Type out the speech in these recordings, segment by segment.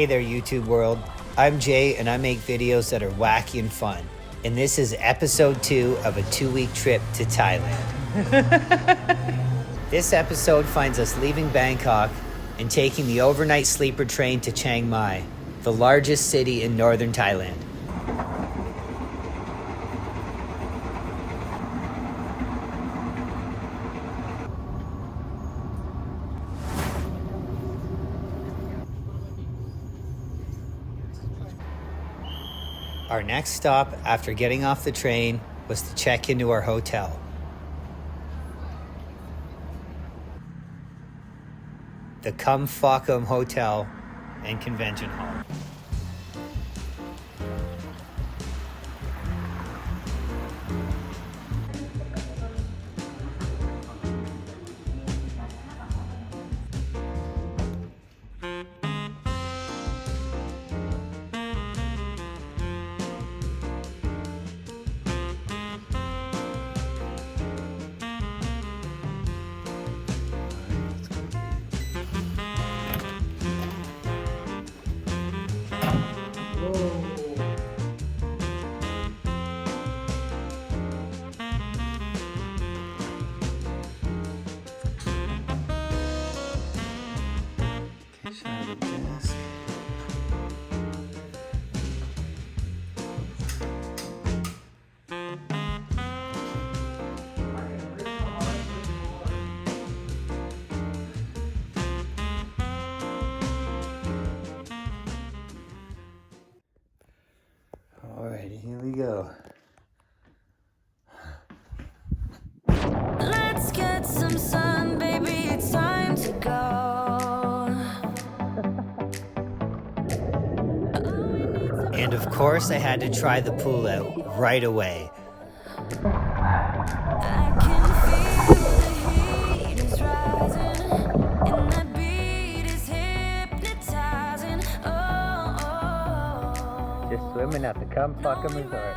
Hey there, YouTube world. I'm Jay, and I make videos that are wacky and fun. And this is episode 2 of a 2-week trip to Thailand. This episode finds us leaving Bangkok and taking the overnight sleeper train to Chiang Mai, the largest city in northern Thailand. Our next stop after getting off the train was to check into our hotel. The Cum Fakum Hotel and Convention Hall. Alrighty, here we go. Let's get some sun, baby, it's time to go. And of course, I had to try the pool out right away. I can feel the heat is rising, and that beat is hypnotizing. Oh. Just swimming at the Cum Fakum Resort.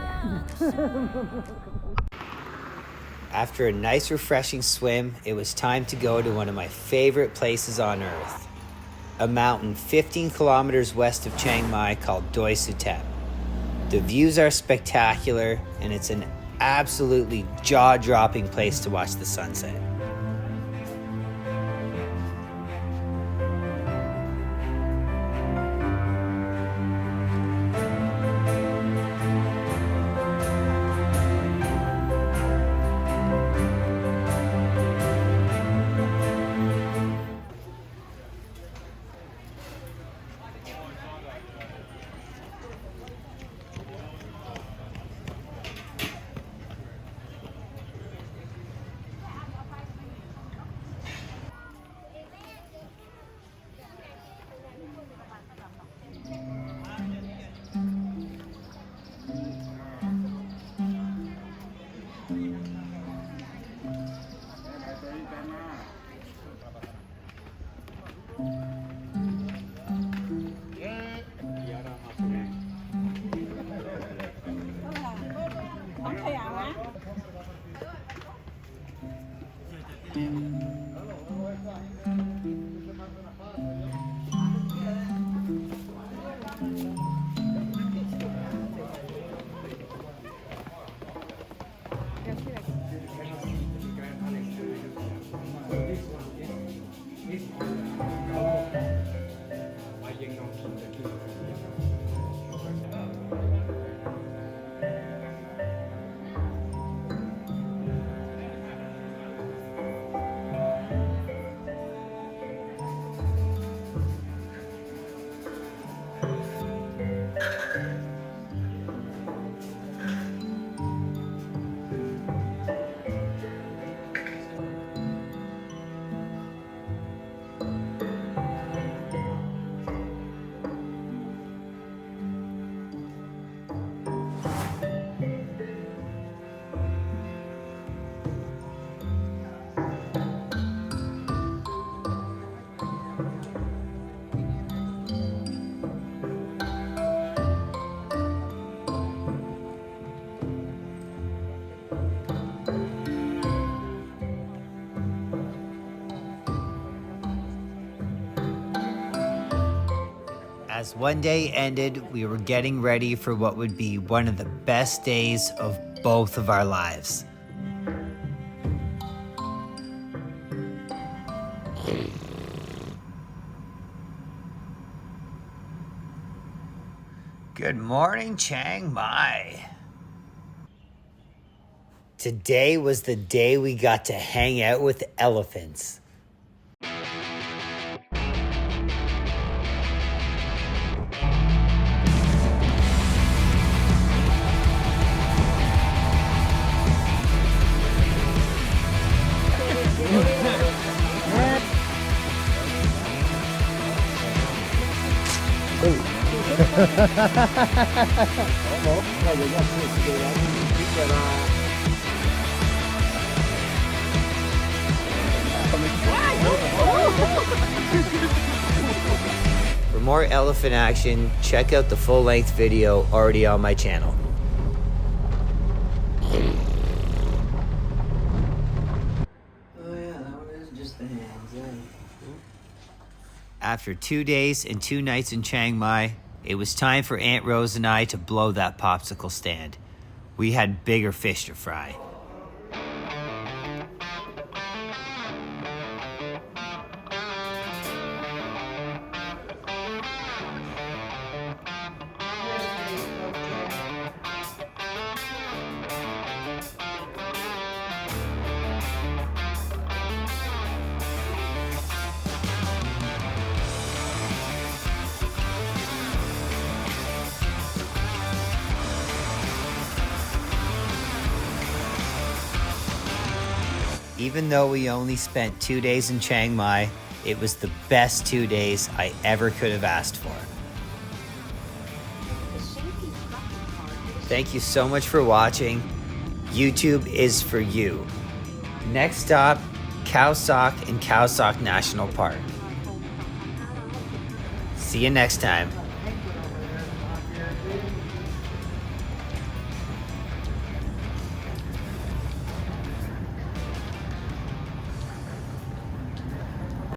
After a nice refreshing swim, it was time to go to one of my favorite places on earth. A mountain 15 kilometers west of Chiang Mai called Doi Suthep. The views are spectacular, and it's an absolutely jaw-dropping place to watch the sunset. As one day ended, we were getting ready for what would be one of the best days of both of our lives. Good morning, Chiang Mai. Today was the day we got to hang out with elephants. For more elephant action, check out the full-length video already on my channel. Oh yeah, that one is just the hands in. After 2 days and 2 nights in Chiang Mai, it was time for Aunt Rose and I to blow that popsicle stand. We had bigger fish to fry. Even though we only spent 2 days in Chiang Mai, it was the best 2 days I ever could have asked for. Thank you so much for watching. YouTube is for you. Next stop, Khao Sok and Khao Sok National Park. See you next time.